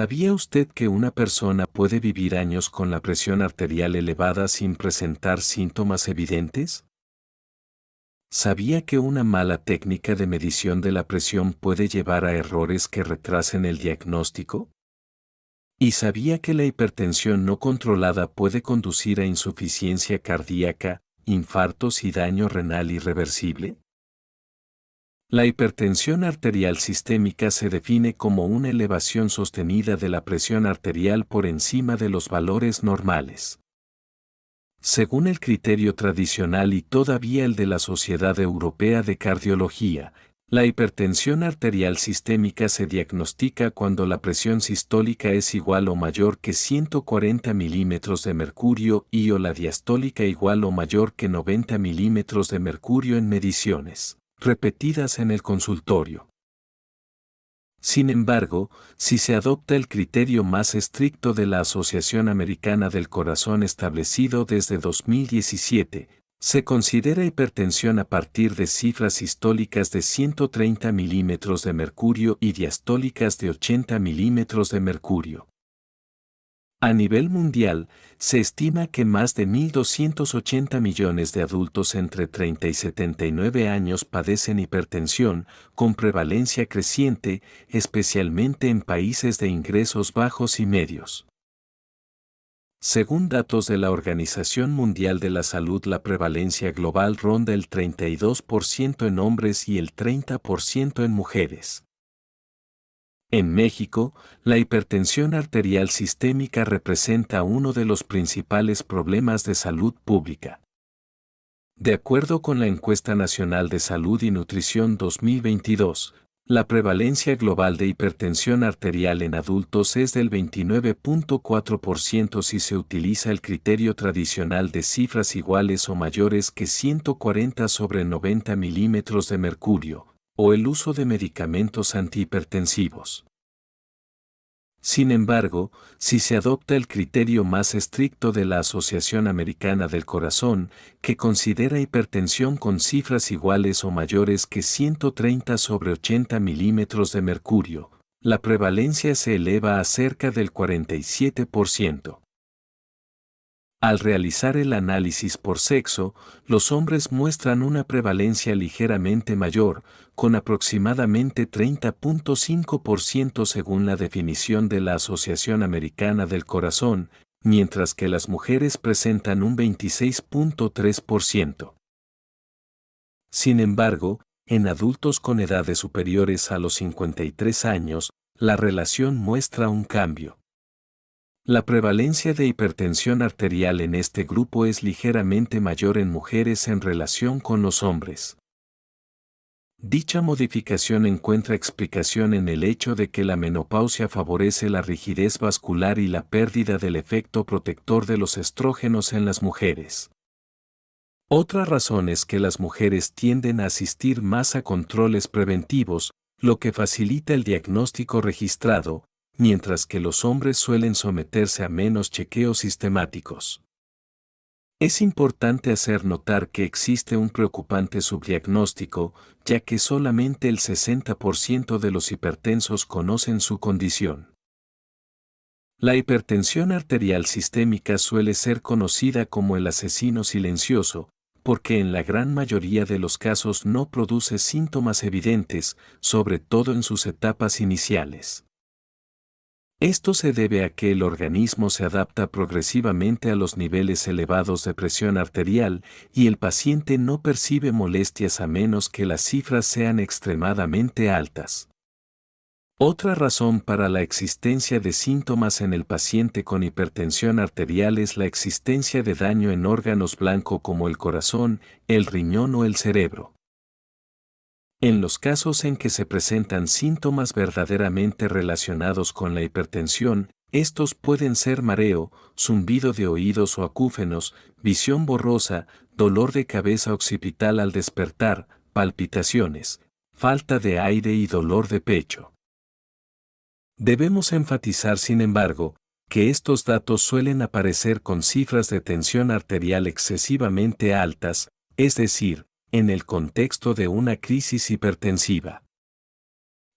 ¿Sabía usted que una persona puede vivir años con la presión arterial elevada sin presentar síntomas evidentes? ¿Sabía que una mala técnica de medición de la presión puede llevar a errores que retrasen el diagnóstico? ¿Y sabía que la hipertensión no controlada puede conducir a insuficiencia cardíaca, infartos y daño renal irreversible? La hipertensión arterial sistémica se define como una elevación sostenida de la presión arterial por encima de los valores normales. Según el criterio tradicional y todavía el de la Sociedad Europea de Cardiología, la hipertensión arterial sistémica se diagnostica cuando la presión sistólica es igual o mayor que 140 milímetros de mercurio y o la diastólica igual o mayor que 90 milímetros de mercurio en mediciones repetidas en el consultorio. Sin embargo, si se adopta el criterio más estricto de la Asociación Americana del Corazón establecido desde 2017, se considera hipertensión a partir de cifras sistólicas de 130 milímetros de mercurio y diastólicas de 80 milímetros de mercurio. A nivel mundial, se estima que más de 1.280 millones de adultos entre 30 y 79 años padecen hipertensión, con prevalencia creciente, especialmente en países de ingresos bajos y medios. Según datos de la Organización Mundial de la Salud, la prevalencia global ronda el 32% en hombres y el 30% en mujeres. En México, la hipertensión arterial sistémica representa uno de los principales problemas de salud pública. De acuerdo con la Encuesta Nacional de Salud y Nutrición 2022, la prevalencia global de hipertensión arterial en adultos es del 29.4% si se utiliza el criterio tradicional de cifras iguales o mayores que 140 sobre 90 milímetros de mercurio, o el uso de medicamentos antihipertensivos. Sin embargo, si se adopta el criterio más estricto de la Asociación Americana del Corazón, que considera hipertensión con cifras iguales o mayores que 130 sobre 80 milímetros de mercurio, la prevalencia se eleva a cerca del 47%. Al realizar el análisis por sexo, los hombres muestran una prevalencia ligeramente mayor, con aproximadamente 30.5% según la definición de la Asociación Americana del Corazón, mientras que las mujeres presentan un 26.3%. Sin embargo, en adultos con edades superiores a los 53 años, la relación muestra un cambio. La prevalencia de hipertensión arterial en este grupo es ligeramente mayor en mujeres en relación con los hombres. Dicha modificación encuentra explicación en el hecho de que la menopausia favorece la rigidez vascular y la pérdida del efecto protector de los estrógenos en las mujeres. Otra razón es que las mujeres tienden a asistir más a controles preventivos, lo que facilita el diagnóstico registrado, mientras que los hombres suelen someterse a menos chequeos sistemáticos. Es importante hacer notar que existe un preocupante subdiagnóstico, ya que solamente el 60% de los hipertensos conocen su condición. La hipertensión arterial sistémica suele ser conocida como el asesino silencioso, porque en la gran mayoría de los casos no produce síntomas evidentes, sobre todo en sus etapas iniciales. Esto se debe a que el organismo se adapta progresivamente a los niveles elevados de presión arterial y el paciente no percibe molestias a menos que las cifras sean extremadamente altas. Otra razón para la existencia de síntomas en el paciente con hipertensión arterial es la existencia de daño en órganos blanco como el corazón, el riñón o el cerebro. En los casos en que se presentan síntomas verdaderamente relacionados con la hipertensión, estos pueden ser mareo, zumbido de oídos o acúfenos, visión borrosa, dolor de cabeza occipital al despertar, palpitaciones, falta de aire y dolor de pecho. Debemos enfatizar, sin embargo, que estos datos suelen aparecer con cifras de tensión arterial excesivamente altas, es decir, en el contexto de una crisis hipertensiva.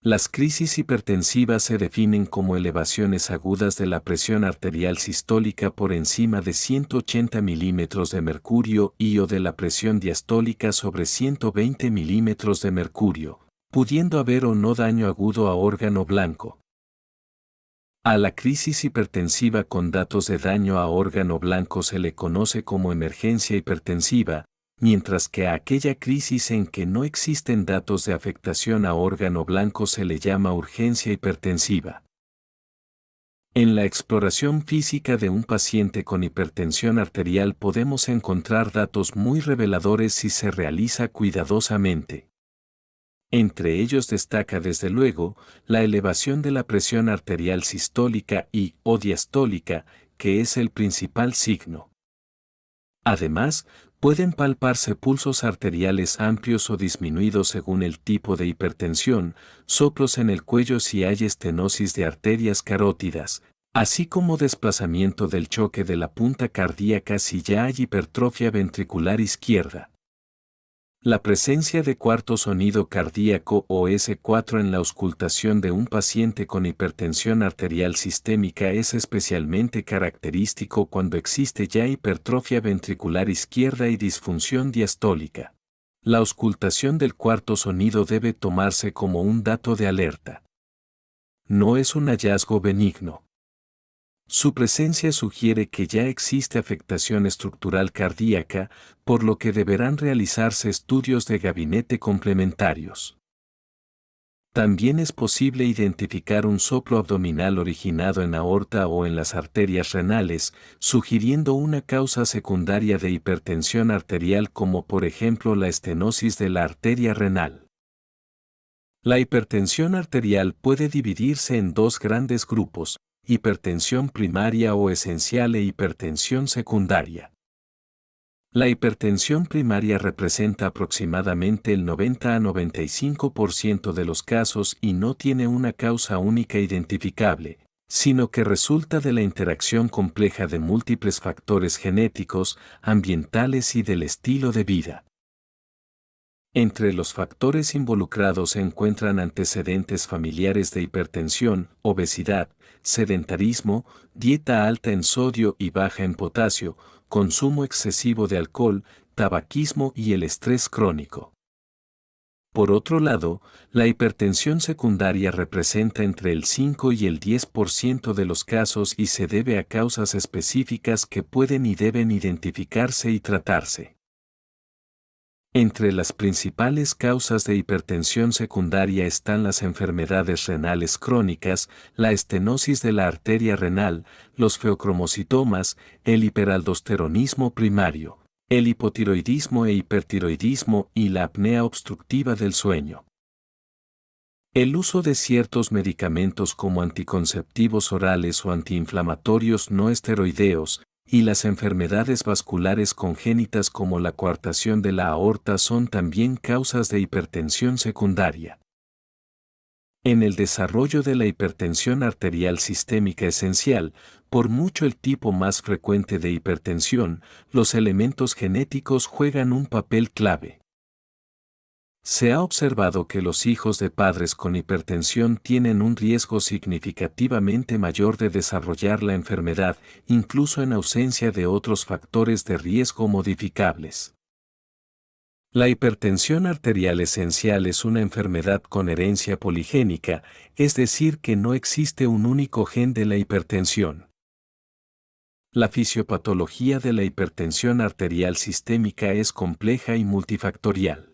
Las crisis hipertensivas se definen como elevaciones agudas de la presión arterial sistólica por encima de 180 milímetros de mercurio y o de la presión diastólica sobre 120 milímetros de mercurio, pudiendo haber o no daño agudo a órgano blanco. A la crisis hipertensiva con datos de daño a órgano blanco se le conoce como emergencia hipertensiva, mientras que a aquella crisis en que no existen datos de afectación a órgano blanco se le llama urgencia hipertensiva. En la exploración física de un paciente con hipertensión arterial podemos encontrar datos muy reveladores si se realiza cuidadosamente. Entre ellos destaca desde luego la elevación de la presión arterial sistólica y o diastólica, que es el principal signo. Además, pueden palparse pulsos arteriales amplios o disminuidos según el tipo de hipertensión, soplos en el cuello si hay estenosis de arterias carótidas, así como desplazamiento del choque de la punta cardíaca si ya hay hipertrofia ventricular izquierda. La presencia de cuarto sonido cardíaco o S4 en la auscultación de un paciente con hipertensión arterial sistémica es especialmente característico cuando existe ya hipertrofia ventricular izquierda y disfunción diastólica. La auscultación del cuarto sonido debe tomarse como un dato de alerta. No es un hallazgo benigno. Su presencia sugiere que ya existe afectación estructural cardíaca, por lo que deberán realizarse estudios de gabinete complementarios. También es posible identificar un soplo abdominal originado en aorta o en las arterias renales, sugiriendo una causa secundaria de hipertensión arterial como por ejemplo la estenosis de la arteria renal. La hipertensión arterial puede dividirse en dos grandes grupos: hipertensión primaria o esencial e hipertensión secundaria. La hipertensión primaria representa aproximadamente el 90 a 95% de los casos y no tiene una causa única identificable, sino que resulta de la interacción compleja de múltiples factores genéticos, ambientales y del estilo de vida. Entre los factores involucrados se encuentran antecedentes familiares de hipertensión, obesidad, sedentarismo, dieta alta en sodio y baja en potasio, consumo excesivo de alcohol, tabaquismo y el estrés crónico. Por otro lado, la hipertensión secundaria representa entre el 5 y el 10% de los casos y se debe a causas específicas que pueden y deben identificarse y tratarse. Entre las principales causas de hipertensión secundaria están las enfermedades renales crónicas, la estenosis de la arteria renal, los feocromocitomas, el hiperaldosteronismo primario, el hipotiroidismo e hipertiroidismo y la apnea obstructiva del sueño. El uso de ciertos medicamentos como anticonceptivos orales o antiinflamatorios no esteroideos, y las enfermedades vasculares congénitas como la coartación de la aorta son también causas de hipertensión secundaria. En el desarrollo de la hipertensión arterial sistémica esencial, por mucho el tipo más frecuente de hipertensión, los elementos genéticos juegan un papel clave. Se ha observado que los hijos de padres con hipertensión tienen un riesgo significativamente mayor de desarrollar la enfermedad, incluso en ausencia de otros factores de riesgo modificables. La hipertensión arterial esencial es una enfermedad con herencia poligénica, es decir, que no existe un único gen de la hipertensión. La fisiopatología de la hipertensión arterial sistémica es compleja y multifactorial.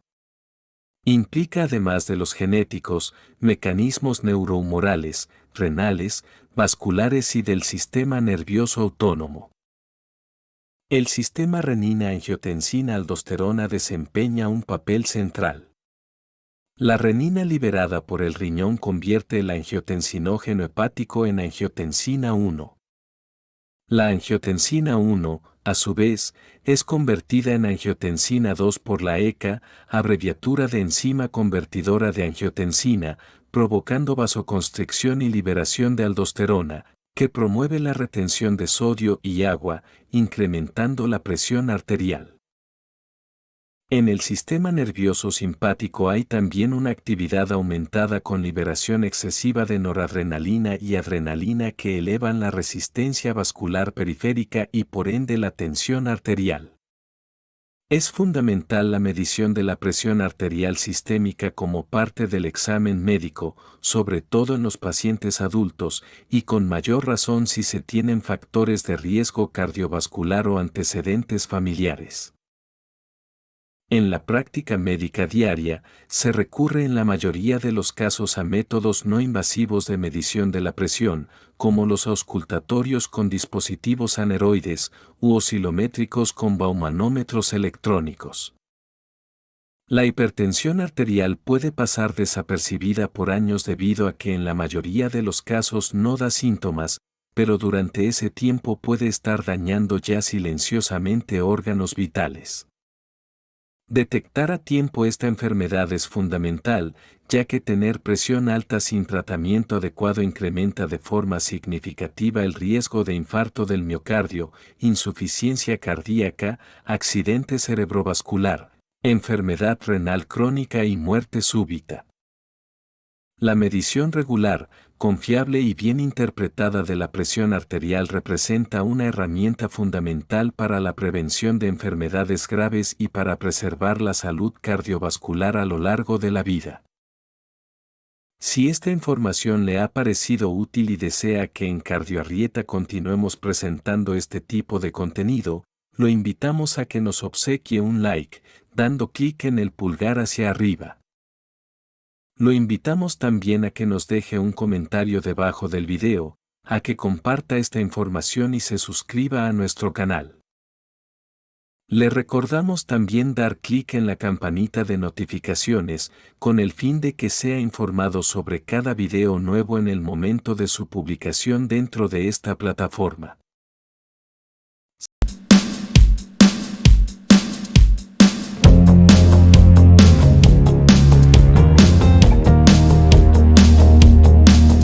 Implica además de los genéticos, mecanismos neurohumorales, renales, vasculares y del sistema nervioso autónomo. El sistema renina-angiotensina-aldosterona desempeña un papel central. La renina liberada por el riñón convierte el angiotensinógeno hepático en angiotensina 1. La angiotensina 1, a su vez, es convertida en angiotensina 2 por la ECA, abreviatura de enzima convertidora de angiotensina, provocando vasoconstricción y liberación de aldosterona, que promueve la retención de sodio y agua, incrementando la presión arterial. En el sistema nervioso simpático hay también una actividad aumentada con liberación excesiva de noradrenalina y adrenalina que elevan la resistencia vascular periférica y por ende la tensión arterial. Es fundamental la medición de la presión arterial sistémica como parte del examen médico, sobre todo en los pacientes adultos, y con mayor razón si se tienen factores de riesgo cardiovascular o antecedentes familiares. En la práctica médica diaria, se recurre en la mayoría de los casos a métodos no invasivos de medición de la presión, como los auscultatorios con dispositivos aneroides u oscilométricos con baumanómetros electrónicos. La hipertensión arterial puede pasar desapercibida por años debido a que en la mayoría de los casos no da síntomas, pero durante ese tiempo puede estar dañando ya silenciosamente órganos vitales. Detectar a tiempo esta enfermedad es fundamental, ya que tener presión alta sin tratamiento adecuado incrementa de forma significativa el riesgo de infarto del miocardio, insuficiencia cardíaca, accidente cerebrovascular, enfermedad renal crónica y muerte súbita. La medición regular, confiable y bien interpretada de la presión arterial representa una herramienta fundamental para la prevención de enfermedades graves y para preservar la salud cardiovascular a lo largo de la vida. Si esta información le ha parecido útil y desea que en Cardioarrieta continuemos presentando este tipo de contenido, lo invitamos a que nos obsequie un like, dando clic en el pulgar hacia arriba. Lo invitamos también a que nos deje un comentario debajo del video, a que comparta esta información y se suscriba a nuestro canal. Le recordamos también dar clic en la campanita de notificaciones, con el fin de que sea informado sobre cada video nuevo en el momento de su publicación dentro de esta plataforma.